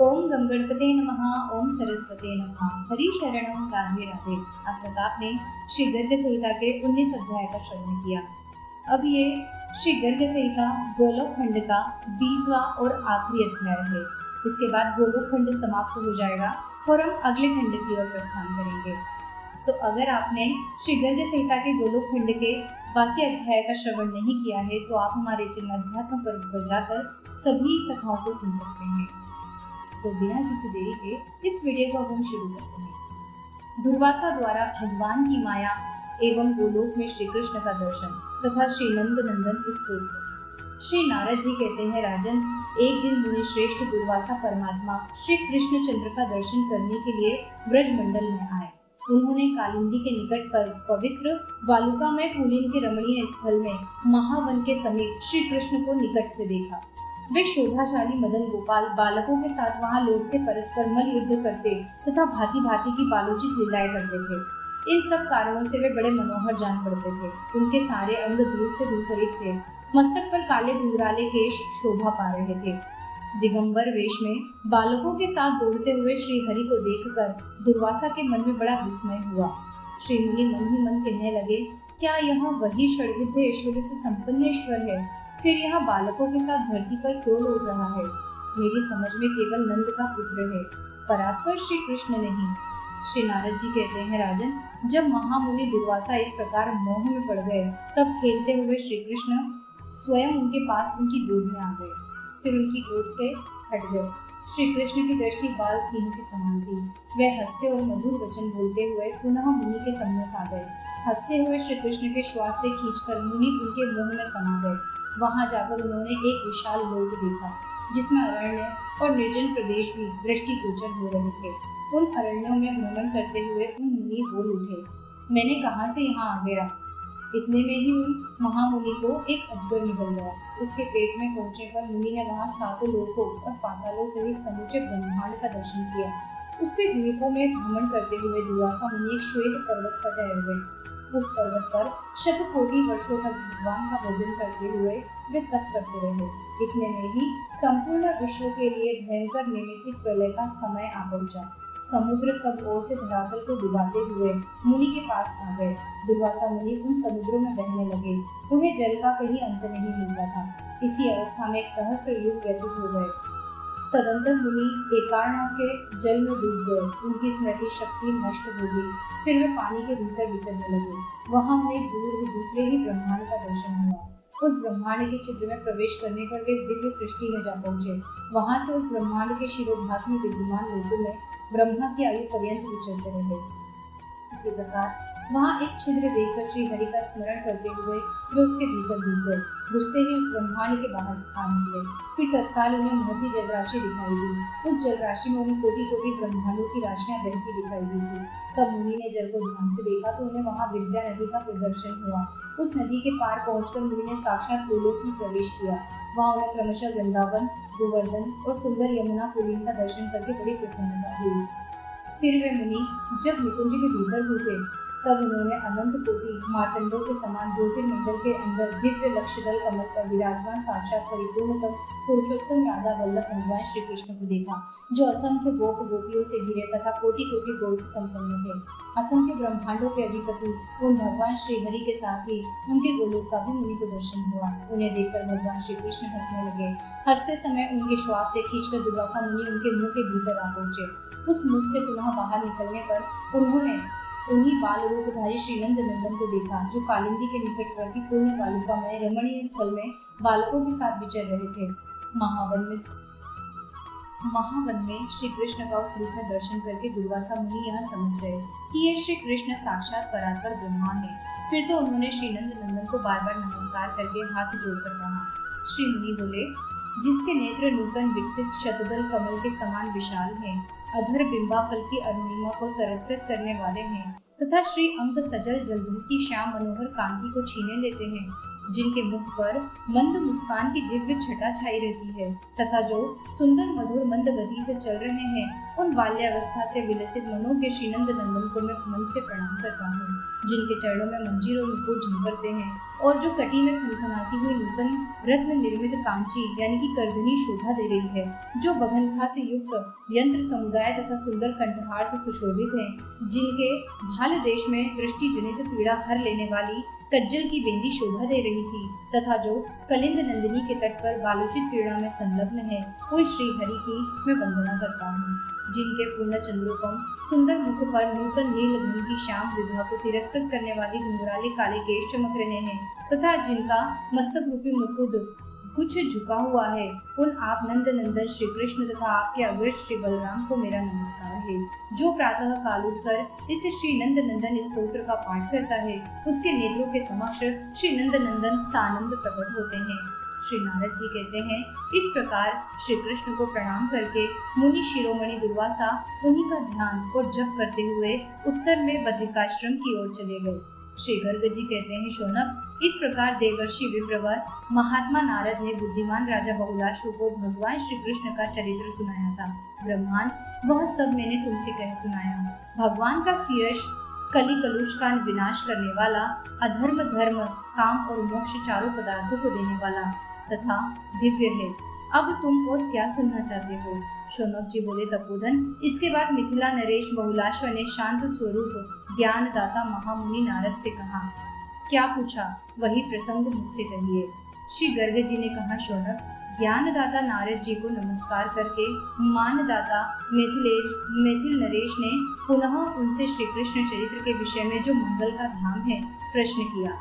ओम गम गणपते नमः। ओम सरस्वते नमः। हरि शरणम राधे राधे। अब तक आपने श्री गर्ग संहिता के 19 अध्याय का श्रवण किया। अब ये श्री गर्ग संहिता गोलोक खंड का 20वां और आखिरी अध्याय है। इसके बाद गोलोक खंड समाप्त हो जाएगा और हम अगले खंड की ओर प्रस्थान करेंगे। तो अगर आपने श्री गर्ग संहिता के गोलोक खंड के बाकी अध्याय का श्रवण नहीं किया है तो आप हमारे चैनल अध्यात्म पर जाकर सभी कथाओं को सुन सकते हैं। तो बिना किसी देरी के इस वीडियो को अब हम शुरू करते हैं। दुर्वासा द्वारा भगवान की माया एवं गोलोक में श्री कृष्ण का दर्शन तथा श्री नंद नंदन स्तोत्र। श्री नारद जी कहते हैं, राजन, एक दिन मुनि श्रेष्ठ दुर्वासा परमात्मा श्री कृष्ण चंद्र का दर्शन करने के लिए ब्रजमंडल में आए। उन्होंने कालिंदी के निकट पर पवित्र वालुका में पुलिन के रमणीय स्थल में महावन के समीप श्री कृष्ण को निकट से देखा। वे शोभाशाली मदन गोपाल बालकों के साथ वहां लौटते परस्पर मल युद्ध करते तथा भांति भांति की बालोचित लीलाएं करते थे। इन सब कारणों से वे बड़े मनोहर जान पड़ते थे। उनके सारे अंग दूध से धूसरित थे। मस्तक पर काले घुंघराले केश शोभा पा रहे थे। दिगंबर वेश में बालकों के साथ दौड़ते हुए श्री हरि को देखकर दुर्वासा के मन में बड़ा विस्मय हुआ। श्री मुनि मन ही मन कहने लगे, क्या यह वही षड्विद्य ऐश्वर्य से संपन्न ईश्वर है? फिर यह बालकों के साथ धरती पर क्यों लौट रहा है? मेरी समझ में केवल नंद का पुत्र है, परात्पर श्री कृष्ण नहीं। श्री नारद जी कहते हैं, राजन, जब महामुनि दुर्वासा इस प्रकार मोह में पड़ गए तब खेलते हुए श्री कृष्ण स्वयं उनके पास उनकी गोद में आ गए। फिर उनकी गोद से हट गए। श्री कृष्ण की दृष्टि बाल सिंह के समान थी। वे हंसते और मधुर वचन बोलते हुए पुनः मुनि के सम्मुख आ गए। हंसते हुए श्री कृष्ण के श्वास से खींचकर मुनि उनके मुंह में समा गए। वहां जाकर उन्होंने एक विशाल लोक देखा जिसमें अरण्य और निर्जन प्रदेश भी दृष्टिगोचर हो रहे थे। उन अरण्यों में भ्रमण करते हुए उन मुनि बोल उठे, मैंने कहाँ से यहाँ आ गया? इतने में ही उन महामुनि को एक अजगर निकल गया। उसके पेट में पहुंचने पर मुनि ने वहां सातों लोकों और पातालों सहित समूचे ब्रह्मांड का दर्शन किया। उसके द्वीपों में भ्रमण करते हुए दुर्वासा मुनि एक श्वेत पर्वत पर ठहर गए। उस पर्वत पर शतकोटि वर्षों तक भगवान का भजन करते हुए वे तप करते रहे। इतने में ही संपूर्ण विश्व के लिए भयंकर नैमित्तिक प्रलय का समय आ पहुंचा। समुद्र सब ओर से धरातल को डुबाते हुए मुनि के पास आ गए। दुर्वासा मुनि उन समुद्रों में बहने लगे। उन्हें जल का कहीं अंत नहीं मिलता था। इसी अवस्था में 1 सहस्त्र युग व्यतीत हो गए। तदंतर मुनि एकार्णव के जल में डूब गए। उनकी स्मृति शक्ति नष्ट हो गई। फिर वे पानी के भीतर विचरने लगे। वहां उन्हें दूर दूसरे ही ब्रह्मांड का दर्शन हुआ। उस ब्रह्मांड के छिद्र में प्रवेश करने पर वे दिव्य सृष्टि में जा पहुंचे। वहां से उस ब्रह्मांड के शिरोभाग में विद्यमान लोकों में ब्रह्मा की आयु पर्यंत विचरते रहे। इसी प्रकार वहां एक छिद्र देखकर श्री हरि का स्मरण करते हुए वे उसके भीतर घुस गए। घुसते ही उस ब्रह्मांड के बाहर आ निकले। फिर तत्काल उन्हें महती जलराशि दिखाई दी। उस जलराशि में उन्हें कोटि कोटि ब्रह्मांडों की राशियां बहती दिखाई दी थी। तब मुनि ने जल को ध्यान से देखा तो उन्हें वहां विरजा नदी का प्रदर्शन हुआ। उस नदी के पार पहुंचकर मुनि ने साक्षात गोलोक में प्रवेश किया। वहां उन्हें क्रमशः वृंदावन, गोवर्धन और सुंदर यमुना पुलिन का दर्शन करके बड़ी प्रसन्नता हुई। फिर वे मुनि जब निकुंज के भीतर घुसे तब उन्होंने अनंत कोटि मार्तंडों के समान ज्योतिर्मंडल के अंदर दिव्य लक्षदल कमल पर विराजमान साक्षात परिपूर्णतम पुरुषोत्तम राधा वल्लभ भगवान श्री कृष्ण को देखा, जो असंख्य गोप गोपियों से घिरे तथा कोटि कोटि गौ से संपन्न थे। असंख्य ब्रह्मांडों के अधिपति उन भगवान श्री हरि के साथ ही उनके गोलोक का भी मुनि को दर्शन हुआ। उन्हें देखकर भगवान श्री कृष्ण हंसने लगे। हंसते समय उनके श्वास से खींचकर दुर्वासा मुनि उनके मुंह के भीतर आ पहुंचे। उस मुख से पुनः बाहर निकलने पर उन्होंने उन्हीं बाल रूपधारी श्री नंद नंदन को देखा, जो कालिंदी के निकटवर्ती पुण्य बालुका में रमणीय स्थल में बालकों के साथ विचर रहे थे। महावन में श्री कृष्ण का उस रूप में दर्शन करके दुर्वासा मुनि यह समझ गए कि ये श्री कृष्ण साक्षात परात्पर ब्रह्मा है। फिर तो उन्होंने श्री नंद नंदन को बार बार नमस्कार करके हाथ जोड़कर कहा। श्री मुनि बोले, जिसके नेत्र नूतन विकसित शतदल कमल के समान विशाल हैं, अधर बिंबाफल की अरुणिमा को तिरस्कृत करने वाले हैं तथा श्री अंक सजल जलधर की श्याम मनोहर कांति को छीने लेते हैं, जिनके मुख पर मंद मुस्कान की दिव्य छटा छाई रहती है तथा जो सुंदर मधुर मंद गति से चल रहे हैं, उन बाल्यावस्था से विलसित मनोज्ञ श्रीनंद नंदन को मैं मन से प्रणाम करता हूँ, जिनके चरणों में मंजीर और मुकुट झंकरते हैं और जो कटी में खनखनाती हुई नूतन रत्न निर्मित कांची यानी कि करधनी शोभा दे रही है, जो बघनखा से युक्त यंत्र समुदाय तथा सुंदर कंठहार से सुशोभित है, जिनके भाल देश में दृष्टि जनित पीड़ा हर लेने वाली कज्जल की बेंदी शोभा दे रही थी तथा जो कलिंद नंदिनी के तट पर बालोचित क्रीड़ा में संलग्न है, उन श्री हरि की मैं वंदना करता हूँ, जिनके पूर्ण चंद्रोपम सुंदर मुख पर नूतन नील घन की श्याम विभा को तिरस्कृत करने वाली घुंघराले काले केश चमक रहे हैं तथा जिनका मस्तक रूपी मुकुट कुछ झुका हुआ है, उन आप नंद नंदन श्री कृष्ण तथा आपके अग्रज श्री बलराम को मेरा नमस्कार है। जो प्रातः काल उठकर इस श्री नंद नंदन स्तोत्र का पाठ करता है, उसके नेत्रों के समक्ष श्री नंद नंदन स्थानंद प्रकट होते हैं। श्री नारद जी कहते हैं, इस प्रकार श्री कृष्ण को प्रणाम करके मुनि शिरोमणि दुर्वासा उन्हीं का ध्यान और जप करते हुए उत्तर में बद्रिकाश्रम की ओर चले गए। श्री गर्ग जी कहते हैं, शौनक, इस प्रकार देवर्षि विप्रवर महात्मा नारद ने बुद्धिमान राजा बहुलाश्व को भगवान श्री कृष्ण का चरित्र सुनाया था। ब्रह्मान, वह सब मैंने तुमसे कह सुनाया। भगवान का सुयश कली कलुष का विनाश करने वाला, अधर्म धर्म काम और मोक्ष चारों पदार्थों को देने वाला तथा दिव्य है। अब तुम और क्या सुनना चाहते हो? शौनक जी बोले, तपोधन, इसके बाद मिथिला नरेश बहुलाश्व ने शांत स्वरूप ज्ञानदाता महामुनि नारद से कहा, क्या पूछा वही प्रसंग मुझसे कहिए। श्री गर्ग जी ने कहा, शौनक, ज्ञानदाता नारद जी को नमस्कार करके मानदाता मिथिल नरेश ने पुनः उनसे श्री कृष्ण चरित्र के विषय में जो मंगल का धाम है प्रश्न किया।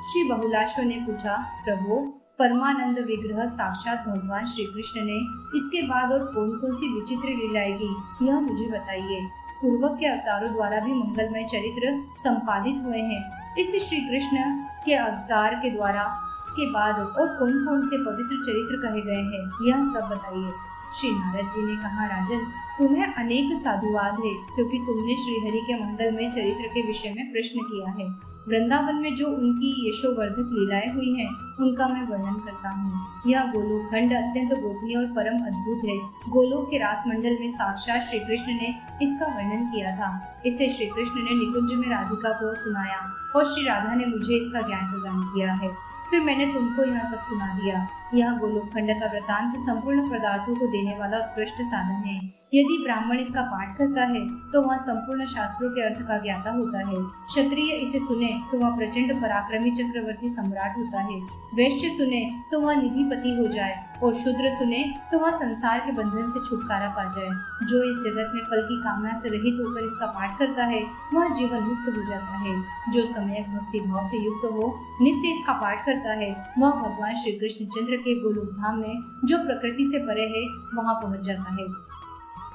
श्री बहुलाश्व ने पूछा, प्रभु, परमानंद विग्रह साक्षात भगवान श्री कृष्ण ने इसके बाद और कौन कौन सी विचित्र लीलाएं की, यह मुझे बताइए। पूर्वक के अवतारों द्वारा भी मंगलमय चरित्र संपादित हुए हैं, इस श्री कृष्ण के अवतार के द्वारा इसके बाद और कौन कौन से पवित्र चरित्र कहे गए हैं, यह सब बताइए। श्री नारद जी ने कहा, राजन, तुम्हें अनेक साधुवाद है, क्योंकि तुमने श्रीहरि के मंगलमय चरित्र के विषय में प्रश्न किया है। वृंदावन में जो उनकी यशोवर्धक लीलाएं हुई हैं, उनका मैं वर्णन करता हूँ। यह गोलोक खंड अत्यंत गोपनीय और परम अद्भुत है। गोलोक के रास मंडल में साक्षात श्री कृष्ण ने इसका वर्णन किया था। इसे श्री कृष्ण ने निकुंज में राधिका को सुनाया और श्री राधा ने मुझे इसका ज्ञान प्रदान किया है। फिर मैंने तुमको यह सब सुना दिया। यह गोलोक खंड का वृतांत संपूर्ण पदार्थों को देने वाला उत्कृष्ट साधन है। यदि ब्राह्मण इसका पाठ करता है तो वह संपूर्ण शास्त्रों के अर्थ का ज्ञाता होता है। क्षत्रिय इसे सुने तो वह प्रचंड पराक्रमी चक्रवर्ती सम्राट होता है। वैश्य सुने तो वह निधिपति हो जाए और शूद्र सुने तो वह संसार के बंधन से छुटकारा पा जाए। जो इस जगत में फल की कामना से रहित होकर इसका पाठ करता है, वह जीवन मुक्त हो जाता है। जो सम्यक भक्ति भाव से युक्त हो नित्य इसका पाठ करता है, वह भगवान श्री कृष्ण चंद्र के गोलोक धाम में, जो प्रकृति से परे है, वहां पहुंच जाता है।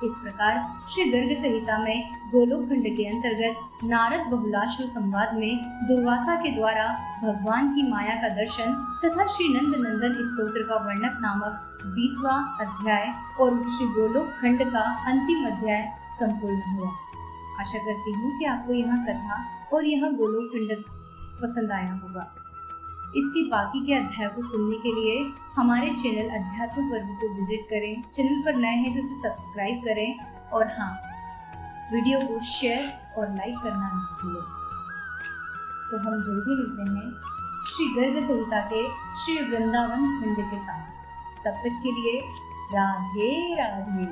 इस प्रकार श्री गर्ग संहिता में गोलोक खंड के अंतर्गत नारद बहुलाश्व संवाद में दुर्वासा के द्वारा भगवान की माया का दर्शन तथा श्री नंद नंदन स्तोत्र का वर्णक नामक 20वां अध्याय और श्री गोलोक खंड का अंतिम अध्याय संपूर्ण हुआ। आशा करती हूँ कि आपको यह कथा और यह गोलोक खंड पसंद आया होगा। इसके बाकी के अध्याय को सुनने के लिए हमारे चैनल अध्यात्म पर्व को विजिट करें। चैनल पर नए हैं तो इसे सब्सक्राइब करें और हाँ, वीडियो को शेयर और लाइक करना न भूलें। तो हम जल्दी मिलते हैं श्री गर्ग संहिता के श्री वृंदावन खंड के साथ। तब तक के लिए राधे राधे।